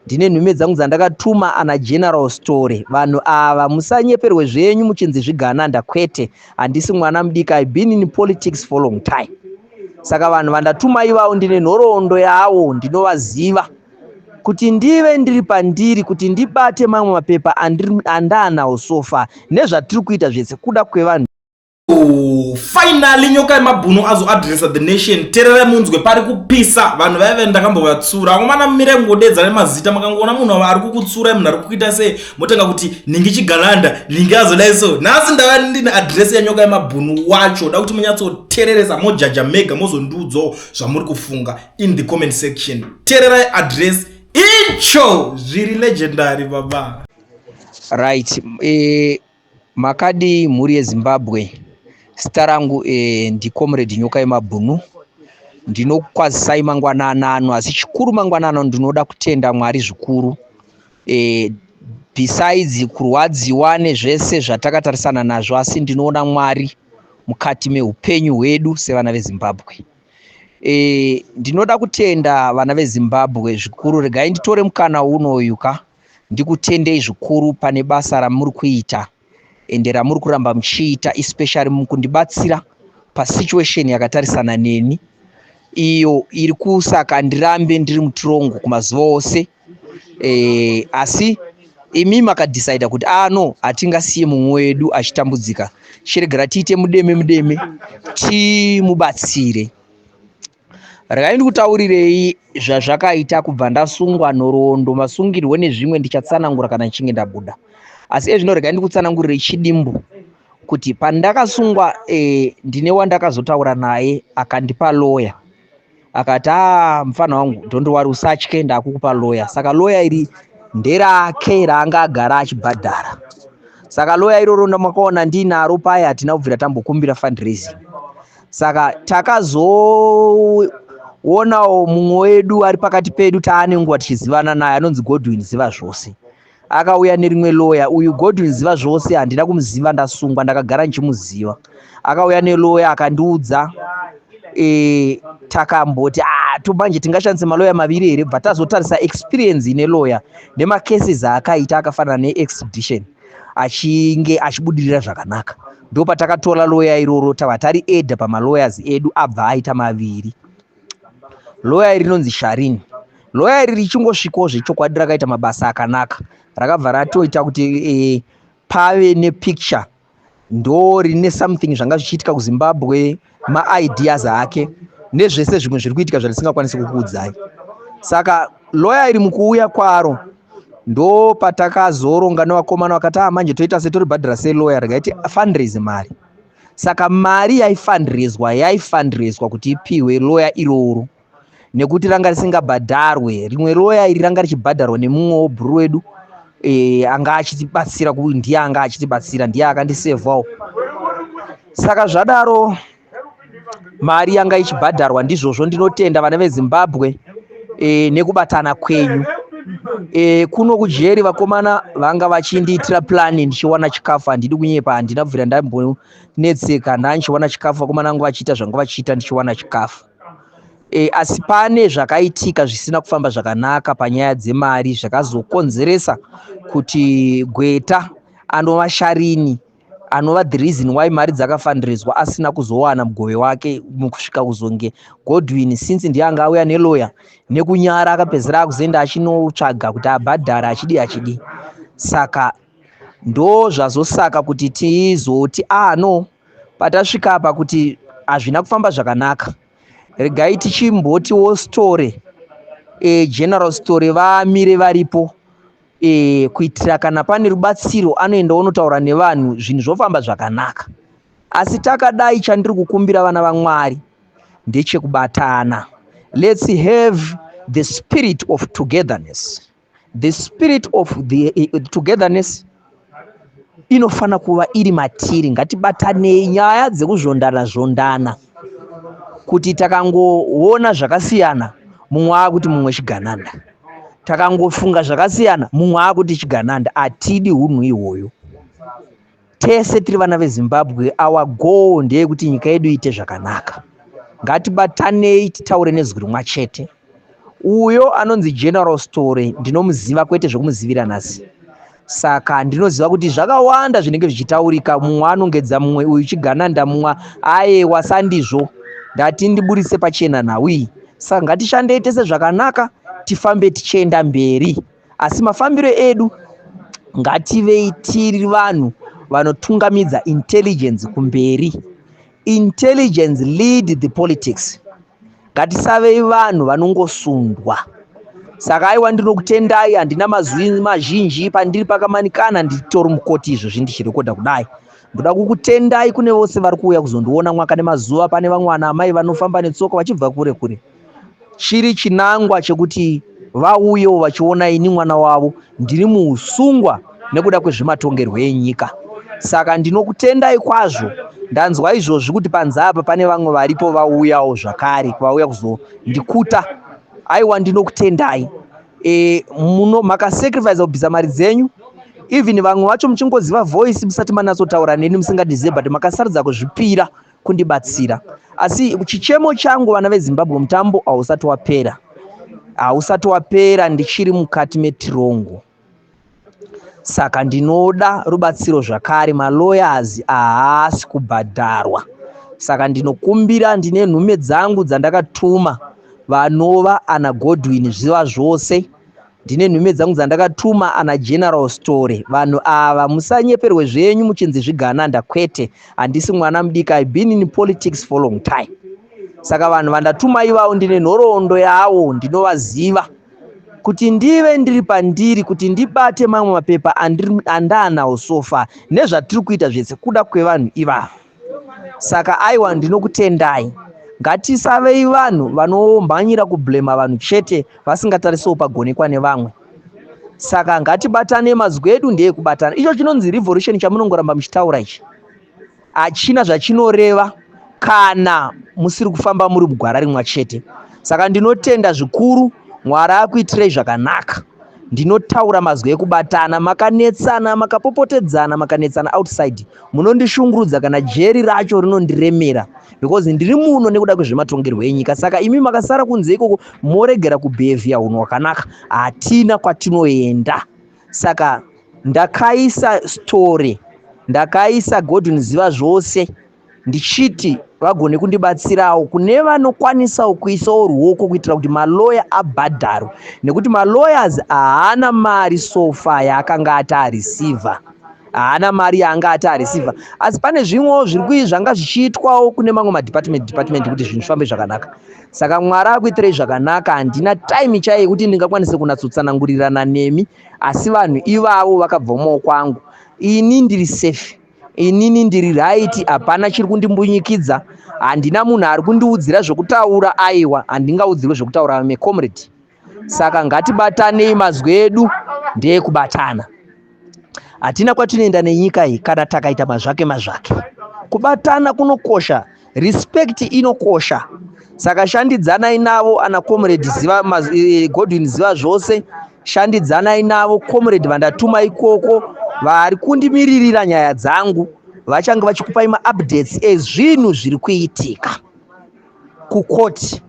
ndine nhume dzangu dzandakatuma ana general story. Vanhu ava musanyeperwe zvenyu muchinzi zvigananda, kwete. Handisi mwana mudiki, I've been in politics for a long time. Saka vanhu vandatuma ivavo ndine nhoroondo yavo, ndinovaziva kuti ndive ndiri pandiri, kuti ndibate mamwe mapepa andanawo so far nezvatiri kuita zvese kuda kwevanhu. Finally nyoka yemabhunu azoadressa the nation. Terere munzwe pari kupisa, vanhu vaive ndakambovatsura ngomana mire ngodedza nemazita, makangoona munhu ari kukutsura, munhu ari kuita sei motenga kuti ningi chigalanda, ningi azodai so. Nhasi ndava ndine address yanyoka yemabhunu wacho, da kuti munyatsotereresa mojaja mega mozondudzo zvamuri kufunga in the comment section. Tererai address icho zviri legendary baba. Right, makadi mhuri yeZimbabwe. Zita rangu ndiComrade Nyoka Yemabhunu. Ndinokwazisai mangwanana ano, asi chikuru mangwanana ano ndinoda kutenda Mwari zvikuru. Besides kurwadziwa nezvese zvatakatarisana nazvo, asi ndinoona Mwari mukati meupenyu hwedu sevana veZimbabwe. Ndinoda kutenda vana veZimbabwe zvikuru. Regai nditore mukana unoyuka ndikutendei zvikuru pane basa ramuri kuita ende ramuri kuramba muchiita, especially mukundibatsira pasituation yakatarisana neni iyo iri kusaka ndirambe ndiri mutirongo kumazuva ose. Asi imi makadecide kuti no, hatingasiye mumwe wedu achitambudzika, chiregera tiite mudeme timubatsire. Regai ndikutaurirei zvazvakaita kubva ndasungwa nhoroondo, masungirwo nezvimwe ndichatsanangura kana nchinge ndabuda. Asi ezvino regai ndikutsanangurirei chidimbu kuti pandakasungwa ndine wandakazotaura naye akandipa lawyer. Akati mufana wangu don't worry, usatye, ndakukupa lawyer. Saka lawyer iri nderake raanga agara achibhadhara. Saka lawyer iroro ndamakaona ndinaro paya, hatina kubvira tambokumbira fundraising. Saka takazoonawo mumwe wedu ari pakati pedu taane nguva tichizivana naye, anonzi Godwin Ziva Zvose. Akauya nerimwe lawyer. Uyu Godwin Ziva Zvose handina kumuziva, ndasungwa ndakagara nchimuziva. Akauya nelawyer akandiudza takamboti tobanje tingashandisa malawyer maviri here, bva tazotarisa experience ine lawyer nemacases aakaita akafanana neextradition achinge achibudirira zvakanaka. Ndo patakatora lawyer iroro tava tari edha pamalawyers edu abva aita maviri. Lawyer iri rinonzi Sharini. Lawyer iri richingosvikawo zvechokwadi rakaita mabasa akanaka, rakabva ratoita kuti pave nepicture, ndo rine something zvanga zvichiitika kuZimbabwe, maideas ake nezvese zvimwe zviri kuitika zvandisingakwanisi kukuudzai. Saka lawyer iri mukuuya kwaro ndo patakazoronga nevakomana vakati manje toita setoribhadhara selawyer, rikaiti fundraise mari. Saka mari yaifundraiswa kuti ipiwe lawyer iroro, nekuti ranga risingabhadharwe. Rimwe lawyer iri ranga richibhadharwa nemumwe wobhuru wedu anga achitibatsira, ndiye anga achitibatsira, ndiye akandisevhawo. Saka zvadaro mari yanga ichibhadharwa. Ndizvozvo ndinotenda vana veZimbabwe nekubatana kwenyu. Kuno kujeri vakomana vanga vachindiitira plani, ndichiwana chikafu, handidi kunyepa, handina kubvira ndambonetseka, ndanchiwana chikafu, vakomana vangu vachiita zvanga vachiita ndichiwana chikafu. Asi pane zvakaitika zvisina kufamba zvakanaka panyaya dzemari, zvakazokonzeresa kuti Gweta anova Sharini, anova the reason why mari dzakafundraiswa asina kuzowana mugove wake mukusvika kuzonge Godwin, since ndiye anga auya nelawyer nekunyara akapedzera akuzoenda achinotsvaga kuti abhadhara achidi. Saka ndo zvazosaka kuti tizoti no, patasvika apa kuti hazvina kufamba zvakanaka, regai tichimbotiwo story, general story vamire varipo, kuitira kana pane rubatsiro anoenda onotaura nevanhu zvinhu zvofamba zvakanaka. Asi takadai chandiri kukumbira vana vaMwari ndechekubatana. Let's have the spirit of togetherness. The spirit of the togetherness inofana kuva iri matiri. Ngatibatanei, nyaya dzekuzvondana kuti takangoona zvakasiyana mumwe akuti mumwe chigananda, takangofunga zvakasiyana mumwe akuti chigananda, atidi hunhu ihwoyo. Tese tiri vana veZimbabwe, our goal ndeyekuti nyika yedu iite zvakanaka. Ngatibatanei, titaure nezwi rimwe chete, uyo anonzi General Story ndinomuziva kwete zvokumuzivira nhasi. Saka ndinoziva kuti zvakawanda zvinenge zvichitaurika, mumwe anongedza mumwe, uyu chigananda mumwe ayewa sandizvo, ndati ndiburise pachena nhau iyi. Saka ngatishandei tese zvakanaka, tifambe tichienda mberi, asi mafambiro edu ngativei tiri vanhu vanotungamidza intelligence kumberi. Intelligence lead the politics. Ngatisavei vanhu vanongosundwa. Saka aiwa ndinokutendai, handina mazwi mazhinji, pandiri pakamanikana nditori mukoti izvo zvindichirekodha kudai. Ndoda kukutendai kune vose vari kuuya kuzondiona mwaka nemazuva. Pane vamwe vana amai vanofamba netsoka vachibva kure kure. Chiri chinangwa chekuti vauyewo vachiona ini mwana wavo ndiri muusungwa nekuda kwezvematongerwo enyika. Saka ndinokutendai kwazvo. Ndanzwa izvozvi kuti panzapa pane vamwe varipo vauyawo zvakare, vauya kuzondikuta. Aiwa ndinokutendai. Makasacrifice kubvisa mari dzenyu. Even vamwe vacho muchingoziva voice musati manatsotaura neni musingandizive, but makasarudza kuzvipira kundibatsira. Asi chichemo changu vana veZimbabwe, mutambo hausati wapera. Hausati wapera, ndichiri mukati metirongo. Saka ndinoda rubatsiro zvakare. Malawyers haasi kubhadharwa. Saka ndinokumbira, ndine nhume dzangu dzandakatuma vanova ana Godwin zviva zvose. Ndine nhume dzangu dzandakatuma ana General Story. Vanhu ava musanyeperwe zvenyu muchinzi zvigananda, kwete. Handisi mwana mudiki, I've been in politics for a long time. Saka vanhu vandatuma ivavo ndine nhoroondo yavo, ndinovaziva. Kuti ndive ndiri pandiri, kuti ndibate mamwe mapepa andanawo sofa nezvatiri kuita zvese kuda kwevanhu ivavo. Saka aiwa ndinokutendai. Ngatisavei vanhu vanomhanyira kublema vanhu chete vasingatarisiwo pagonekwa nevamwe. Saka ngatibatane, mazwi edu ndeekubatana. Icho chinonzi revolution chamunongoramba muchitaura ichi hachina zvachinoreva kana musiri kufamba muri mugwara rimwe chete. Saka ndinotenda zvikuru, Mwari akuitirei zvakanaka. Ndinotaura mazwi ekubatana. Makanetsana, makapopotedzana, makanetsana outside, munondishungurudza kana jeri racho rinondiremera, because ndiri muno nekuda kwezvematongerwo enyika. Saka imi makasara kunze ikoko moregera kubhevhia unhu hwakanaka, hatina kwatinoenda. Saka ndakaisa Story, ndakaisa Godwin ziva zvose, ndichiti vagone kundibatsirawo kune vanokwanisawo kuisawo ruoko kuitira kuti maloya abhadharwe, nekuti malawyers haana mari sofa yaakanga ati areceiva. Haana mari yaanga ati areceiva. Asi pane zvimwewo zviri zvanga zvichiitwawo kune mamwe madepartment kuti zvinhu zvifambe zvakanaka. Saka Mwari akuitirei zvakanaka. Handina time chaiye kuti ndingakwanise kunatsotsanangurirana nemi, asi vanhu ivavo vakabva mumaoko angu. Ini ndiri safe, inini ndiri right, hapana chiri kundimbunyikidza. Handina munhu ari kundiudzira zvokutaura. Aiwa, handingaudzirwe zvokutaura comrade. Saka ngatibatanei, mazwi edu ndeekubatana. Hatina kwatinoenda nenyika iyi kana takaita mazvake. Kubatana kunokosha, respect inokosha. Saka shandidzanai navo ana comrade Godwin ziva zvose. Shandidzanai navo comrade vandatuma ikoko vari kundimiririra nyaya dzangu, vachange vachikupai maupdates ezvinhu zviri kuitika kukoti.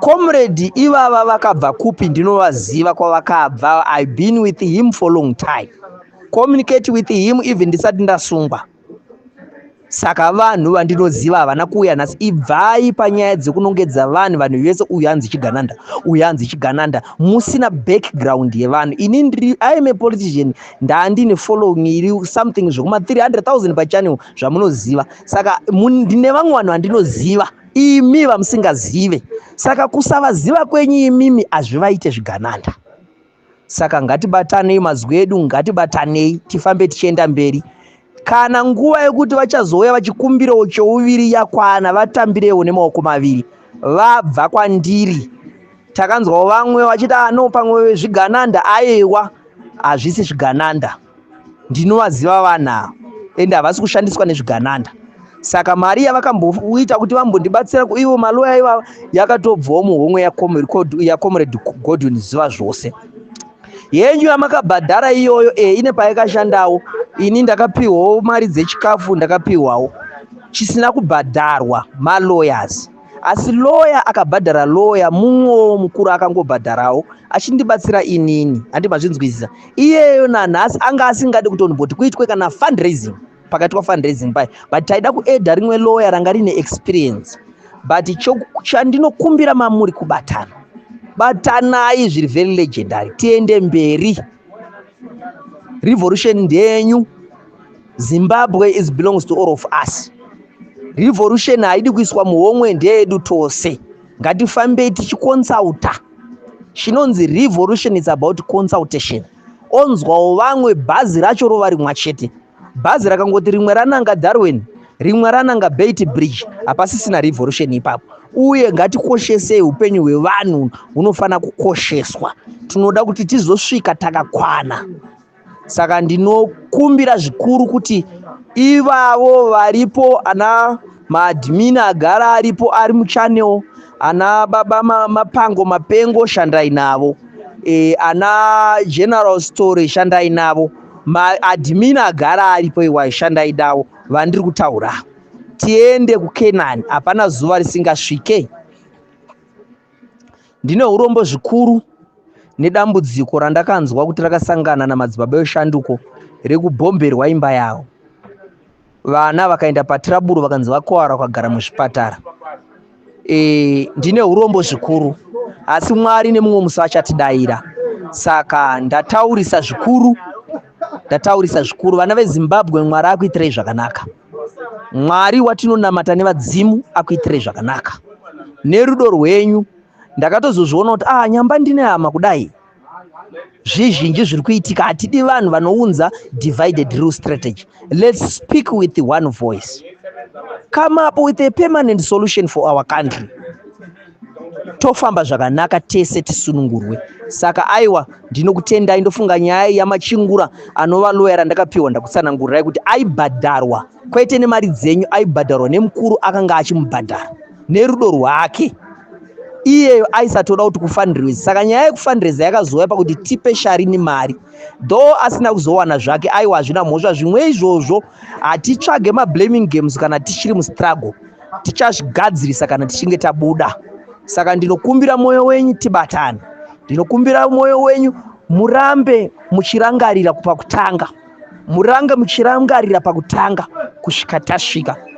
Comrade ivava vakabva kupi ndinovaziva kwavakabva. I've been with him for a long time. Communicate with him even ndisati ndasungwa. Saka vanhu vandinoziva havana kuuya nhasi. Ibvai panyaya dzekunongedza vanhu vese, uyu hanzi chigananda, uyu hanzi chigananda, musina background yevanhu. Ini I am a politician, ndandine following iri something zvokuma 300,000 pachannel zvamunoziva. Saka ndine vamwe vanhu vandinoziva, imi vamusingazive. Saka kusavaziva kwenyu imimi hazvivaite zvigananda. Saka ngatibatanei, mazwi edu ngatibatanei, tifambe tichienda mberi. Kana nguva yekuti vachazouya vachikumbirawo chouviri yakwana, vatambirewo nemaoko maviri. Vabva kwandiri. Takanzwawo vamwe vachiti no pamwe zvigananda. Aiwa, hazvisi zvigananda. Ndinovaziva vanhu ava ende havasi kushandiswa nezvigananda. Saka mari yavakamboita kuti vambondibatsira ivo maloya ivava yakatobvawo muhomwe yaComrade Godwin ziva zvose. Yenyu yamakabhadhara iyoyo ine paikashandawo. Ini ndakapiwawo mari dzechikafu, ndakapiwawo chisina kubhadharwa malawyers. asi lawyer akabhadhara lawyer mumwewo mukuru akangobhadharawo achindibatsira inini, handimazvinzwisisa. Iyeyo nanhasi anga asingadi kutomboti kuitwe kana fundraising, pakaitwa fundraising pai, but taida kuedha rimwe lawyer ranga rine experience. But chandinokumbira mamuri kubatana, batanai zviri very legendary, tiende mberi. Revolution ndenyu. Zimbabwe is belongs to all of us. Revolution haidi kuiswa muhomwe ndeedu tose. Ngatifambe tichikonsulta. Chinonzi revolution is about consultation. Onzwawo vamwe bhazi racho rova rimwe chete. Bhazi rakangoti rimwe rananga Darwin, rimwe rananga Beit Bridge, hapasisina revolution ipapo. Uye ngatikoshesei upenyu hwevanhu hunofana kukosheswa. Tinoda kuti tizosvika takakwana. Saka ndinokumbira zvikuru kuti ivavo varipo, ana maadmin agara aripo ari muchannel, ana baba mapango mapengo shandai navo, ana general story shandai navo, maadmin agara aripo iwa shandai navo, vandiri kutaura. Tiende kuKenani, hapana zuva risingasvike. Ndine urombo zvikuru nedambudziko randakanzwa kuti rakasangana namadzibaba eshanduko rekubhomberwa imba yavo. Vana vakaenda patiraburu vakanzi vakuwara vakagara muzvipatara. Ndine urombo zvikuru, asi Mwari nemumwe musi achatidayira. Saka ndataurisa zvikuru. Vana veZimbabwe Mwari akuitirei zvakanaka. Mwari watinonamata nevadzimu akuitirei zvakanaka. Nerudo rwenyu ndakatozozviona kuti nyamba ndine hama kudai. Zvizhinji zviri kuitika, hatidi vanhu vanounza divided rule strategy. Let's speak with one voice. Come up with a permanent solution for our country. Tofamba zvakanaka tese tisunungurwe. Saka aiwa ndinokutendai, ndofunga nyaya yamachingura anova lawyer ndakapiwa ndakutsanangurirai kuti aibhadharwa, kwete nemari dzenyu, aibhadharwa nemukuru akanga achimubhadhara nerudo rwake. Iyeyo aisatoda kuti kufundraise. Saka nyaya yekufundraise yakazouya pakuti tipe Sharini mari. Though asina kuzowana zvake, aiwa hazvina mhosva. Zvimwe izvozvo hatitsvage mablaming games kana tichiri mustruggle. Tichazvigadzirisa kana tichinge tabuda. Saka ndinokumbira moyo wenyu tibatane. Ndinokumbira moyo wenyu murambe muchirangarira pakutanga. Murange muchirangarira pakutanga kusvika tasvika.